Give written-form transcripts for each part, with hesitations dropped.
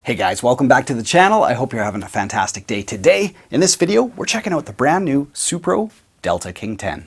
Hey guys, welcome back to the channel. I hope you're having a fantastic day today. In this video, we're checking out the brand new SUPRO Delta King 10.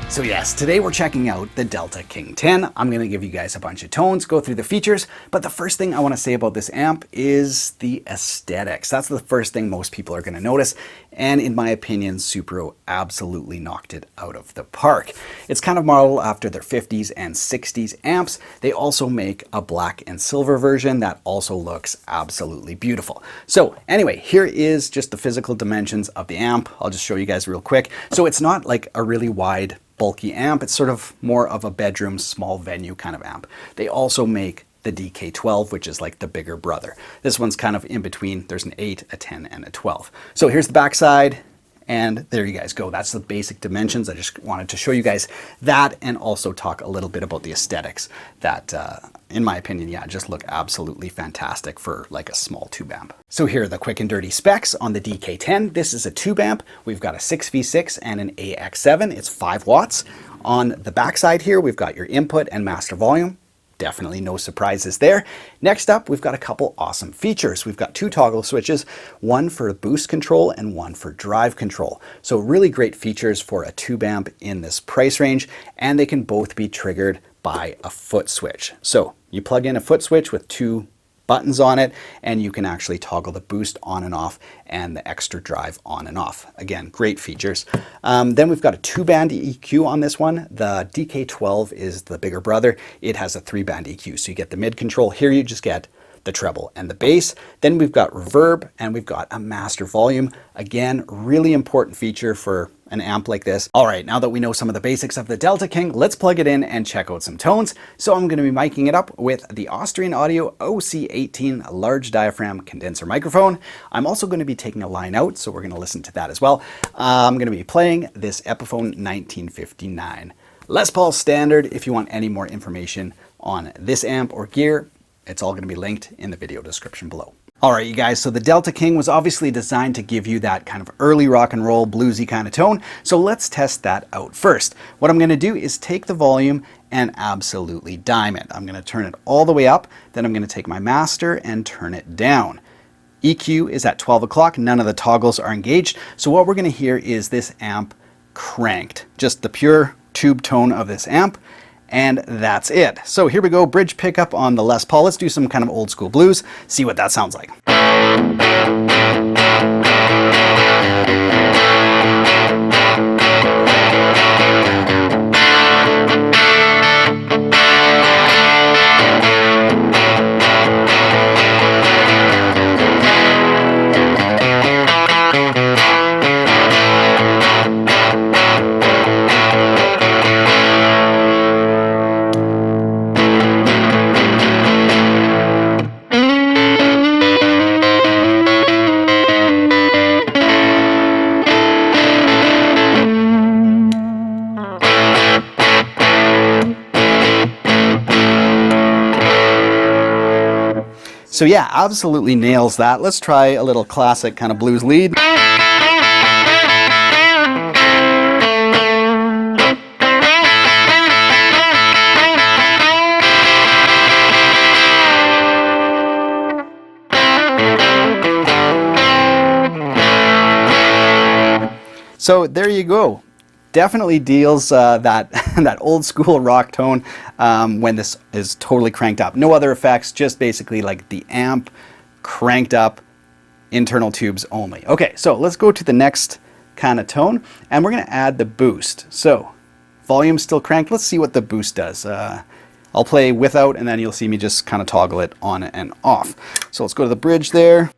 So yes, today we're checking out the Delta King 10. I'm going to give you guys a bunch of tones, go through the features, but the first thing I want to say about this amp is the aesthetics. That's the first thing most people are going to notice, and in my opinion, SUPRO absolutely knocked it out of the park. It's kind of modeled after their 50s and 60s amps. They also make a black and silver version that also looks absolutely beautiful. So anyway, here is just the physical dimensions of the amp. I'll just show you guys real quick. So it's not like a really wide bulky amp. It's sort of more of a bedroom, small venue kind of amp. They also make the DK12, which is like the bigger brother. This one's kind of in between. There's an 8, a 10, and a 12. So here's the back side, and there you guys go. That's the basic dimensions. I just wanted to show you guys that and also talk a little bit about the aesthetics that, in my opinion, yeah, just look absolutely fantastic for like a small tube amp. So here are the quick and dirty specs on the DK10. This is a tube amp. We've got a 6V6 and an AX7. It's 5 watts. On the back side here, we've got your input and master volume. Definitely no surprises there. Next up, we've got a couple awesome features. We've got 2 toggle switches, one for boost control and one for drive control. So really great features for a tube amp in this price range, and they can both be triggered by a foot switch. So you plug in a foot switch with 2 buttons on it, and you can actually toggle the boost on and off and the extra drive on and off. Again, great features. Then we've got a 2-band EQ on this one. The DK12 is the bigger brother. It has a 3-band EQ, so you get the mid control. Here you just get the treble and the bass. Then we've got reverb and we've got a master volume. Again, really important feature for an amp like this. All right, now that we know some of the basics of the Delta King, let's plug it in and check out some tones. So I'm going to be miking it up with the Austrian Audio OC18 large diaphragm condenser microphone. I'm also going to be taking a line out, so we're going to listen to that as well. I'm going to be playing this EPIPHONE 1959 Les Paul standard. If you want any more information on this amp or gear, it's all going to be linked in the video description below. All right, you guys, so the Delta King was obviously designed to give you that kind of early rock and roll bluesy kind of tone. So let's test that out first. What I'm going to do is take the volume and absolutely dime it. I'm going to turn it all the way up. Then I'm going to take my master and turn it down. EQ is at 12 o'clock. None of the toggles are engaged. So what we're going to hear is this amp cranked, just the pure tube tone of this amp. And that's it. So here we go, bridge pickup on the Les Paul. Let's do some kind of old school blues, see what that sounds like. So yeah, absolutely nails that. Let's try a little classic kind of blues lead. So there you go. Definitely deals that old school rock tone when this is totally cranked up. No other effects, just basically like the amp cranked up, internal tubes only. Okay, so let's go to the next kind of tone, and we're going to add the boost. So volume still cranked. Let's see what the boost does. I'll play without, and then you'll see me just kind of toggle it on and off. So let's go to the bridge there.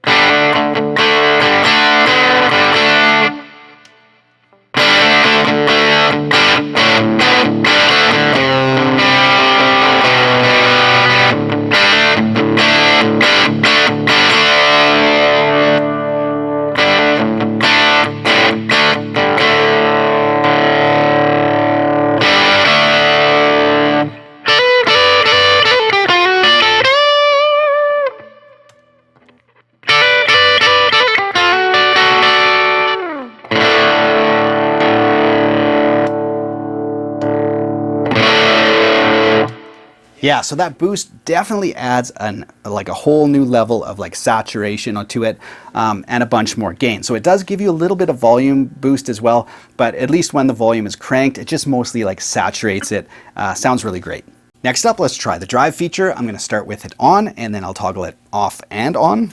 Yeah, so that boost definitely adds like a whole new level of like saturation to it, and a bunch more gain. So it does give you a little bit of volume boost as well, but at least when the volume is cranked, it just mostly like saturates it. Sounds really great. Next up, let's try the drive feature. I'm gonna start with it on, and then I'll toggle it off and on.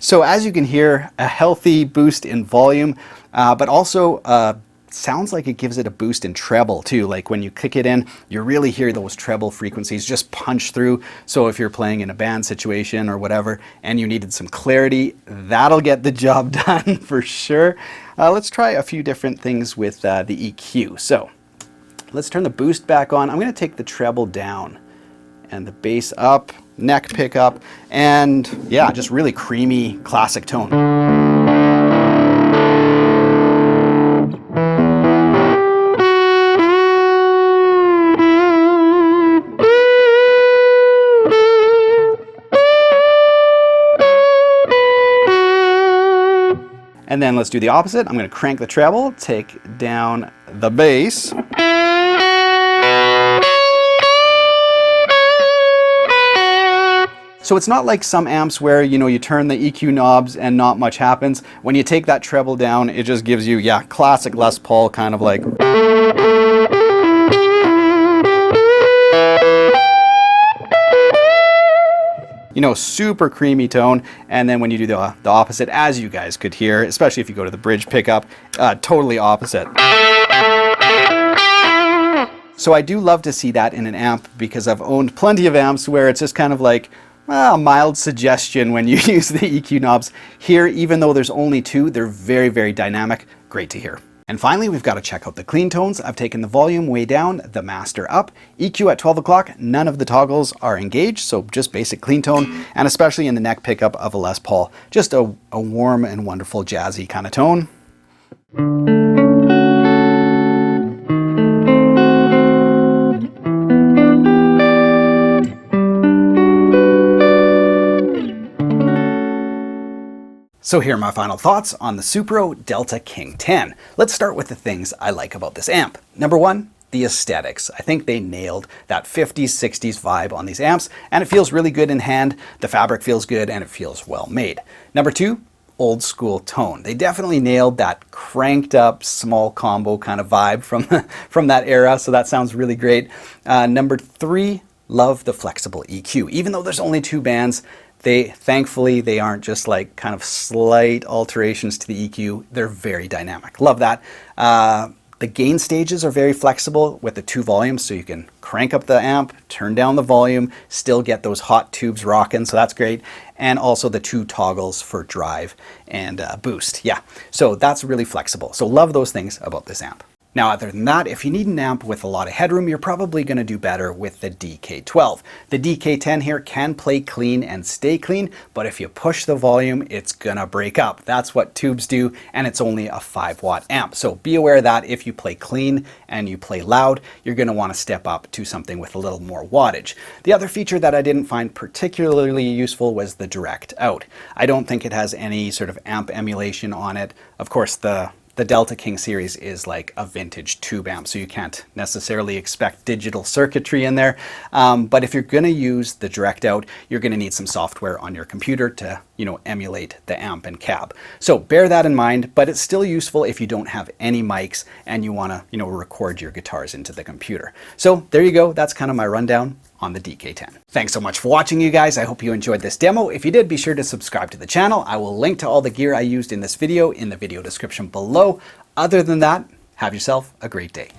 So as you can hear, a healthy boost in volume, but also sounds like it gives it a boost in treble too. Like when you kick it in, you really hear those treble frequencies just punch through. So if you're playing in a band situation or whatever, and you needed some clarity, that'll get the job done for sure. Let's try a few different things with the EQ. So let's turn the boost back on. I'm gonna take the treble down and the bass up, neck pickup, and yeah, just really creamy classic tone. And then let's do the opposite. I'm gonna crank the treble, take down the bass. So it's not like some amps where, you know, you turn the EQ knobs and not much happens. When you take that treble down, it just gives you, yeah, classic Les Paul kind of like. You know, super creamy tone. And then when you do the opposite, as you guys could hear, especially if you go to the bridge pickup, totally opposite. So I do love to see that in an amp, because I've owned plenty of amps where it's just kind of like a mild suggestion when you use the EQ knobs. Here, even though there's only two, they're very, very dynamic. Great to hear. And finally, we've got to check out the clean tones. I've taken the volume way down, the master up, EQ at 12 o'clock. None of the toggles are engaged, so just basic clean tone, and especially in the neck pickup of a Les Paul, just a warm and wonderful jazzy kind of tone. So here are my final thoughts on the SUPRO Delta King 10. Let's start with the things I like about this amp. Number one, the aesthetics. I think they nailed that 50s, 60s vibe on these amps, and it feels really good in hand. The fabric feels good, and it feels well made. Number two, old school tone. They definitely nailed that cranked up small combo kind of vibe from that era, so that sounds really great. Number three, love the flexible EQ. Even though there's only two bands, thankfully they aren't just like kind of slight alterations to the EQ. They're very dynamic. Love that. The gain stages are very flexible with the two volumes, so you can crank up the amp, turn down the volume, still get those hot tubes rocking, so that's great. And also the two toggles for drive and boost. Yeah, so that's really flexible. So love those things about this amp. Now, other than that, if you need an amp with a lot of headroom, you're probably going to do better with the DK12. The DK10 here can play clean and stay clean, but if you push the volume, it's going to break up. That's what tubes do, and it's only a 5-watt amp. So be aware that if you play clean and you play loud, you're going to want to step up to something with a little more wattage. The other feature that I didn't find particularly useful was the direct out. I don't think it has any sort of amp emulation on it. Of course, the Delta King series is like a vintage tube amp, so you can't necessarily expect digital circuitry in there. But if you're going to use the direct out, you're going to need some software on your computer to, you know, emulate the amp and cab. So bear that in mind, but it's still useful if you don't have any mics and you want to, you know, record your guitars into the computer. So there you go. That's kind of my rundown on the DK10. Thanks so much for watching, you guys. I hope you enjoyed this demo. If you did, be sure to subscribe to the channel. I will link to all the gear I used in this video in the video description below. Other than that, have yourself a great day.